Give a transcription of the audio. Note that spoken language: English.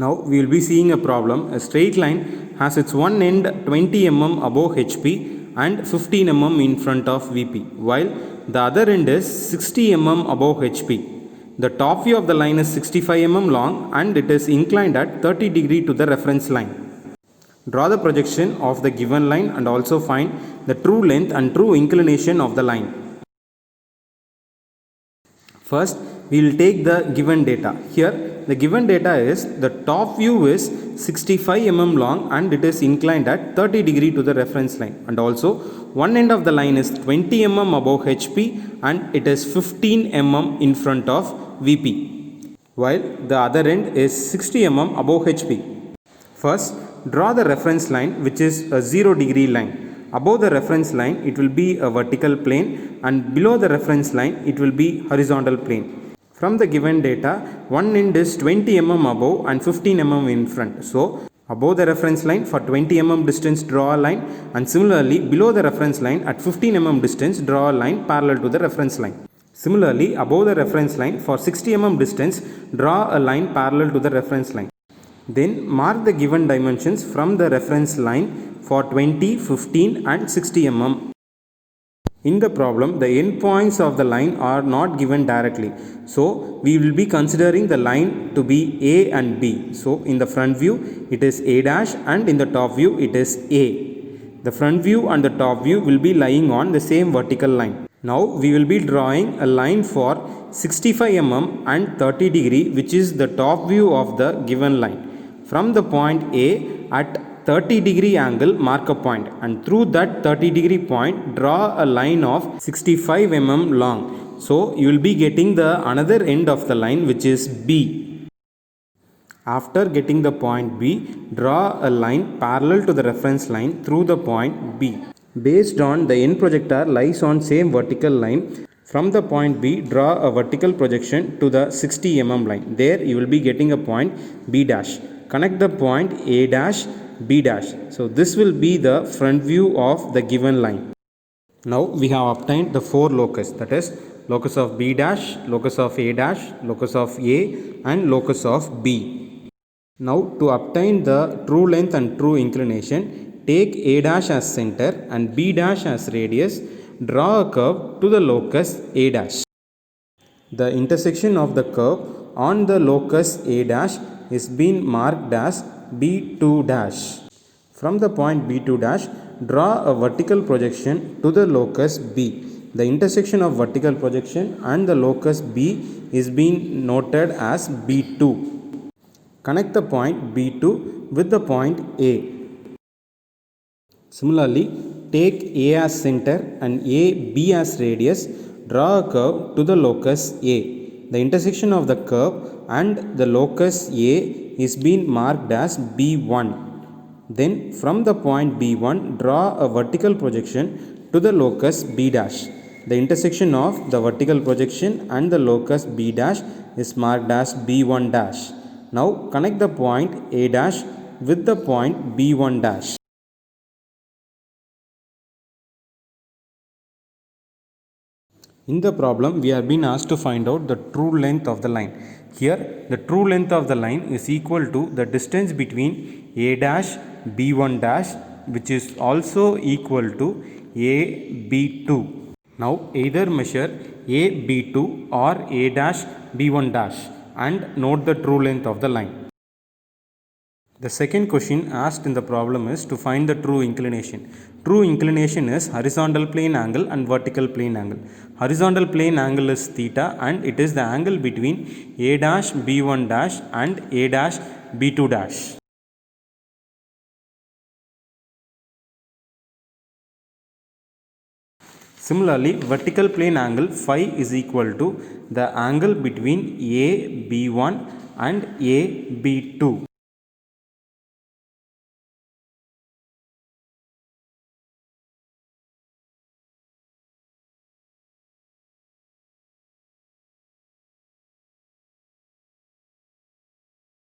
Now we will be seeing a problem. A straight line has its one end 20 mm above HP and 15 mm in front of VP, while the other end is 60 mm above HP. The top view of the line is 65 mm long and it is inclined at 30 degree to the reference line. Draw the projection of the given line and also find the true length and true inclination of the line. First, we will take the given data. Here, the given data is the top view is 65 mm long and it is inclined at 30 degree to the reference line. And also, one end of the line is 20 mm above HP and it is 15 mm in front of VP, while the other end is 60 mm above HP. First, draw the reference line, which is a 0 degree line. Above the reference line, it will be a vertical plane, and below the reference line, it will be horizontal plane. From the given data, one end is 20 mm above and 15 mm in front. So, above the reference line for 20 mm distance, draw a line, and similarly below the reference line at 15 mm distance, draw a line parallel to the reference line. Similarly, above the reference line for 60 mm distance, draw a line parallel to the reference line. Then mark the given dimensions from the reference line for 20, 15 and 60 mm. In the problem, the endpoints of the line are not given directly. So, we will be considering the line to be A and B. So, in the front view, it is A dash and in the top view, it is A. The front view and the top view will be lying on the same vertical line. Now, we will be drawing a line for 65 mm and 30 degree, which is the top view of the given line. From the point A at 30 degree angle, mark a point, and through that 30 degree point draw a line of 65 mm long. So you will be getting the another end of the line, which is B. After getting the point B, draw a line parallel to the reference line through the point B. Based on the end projector lies on same vertical line, from the point B, draw a vertical projection to the 60 mm line. There you will be getting a point B dash. Connect the point A dash, B dash. So this will be the front view of the given line. Now we have obtained the four locus, that is locus of B dash, locus of A dash, locus of A and locus of B. Now to obtain the true length and true inclination, take A dash as center and B dash as radius. Draw a curve to the locus A dash. The intersection of the curve on the locus A dash is being marked as B2 dash. From the point B2 dash, draw a vertical projection to the locus B. The intersection of vertical projection and the locus B is being noted as B2. Connect the point B2 with the point A. Similarly, take A as center and B as radius. Draw a curve to the locus A. The intersection of the curve and the locus A is being marked as B1. Then from the point B1, draw a vertical projection to the locus B dash. The intersection of the vertical projection and the locus B dash is marked as B1 dash. Now connect the point A dash with the point B1 dash. In the problem, we are being asked to find out the true length of the line. Here, the true length of the line is equal to the distance between A dash B1 dash, which is also equal to A B2. Now, either measure A B2 or A dash B1 dash and note the true length of the line. The second question asked in the problem is to find the true inclination. True inclination is horizontal plane angle and vertical plane angle. Horizontal plane angle is theta and it is the angle between A dash B1 dash and A dash B2 dash. Similarly, vertical plane angle phi is equal to the angle between A B1 and A B2.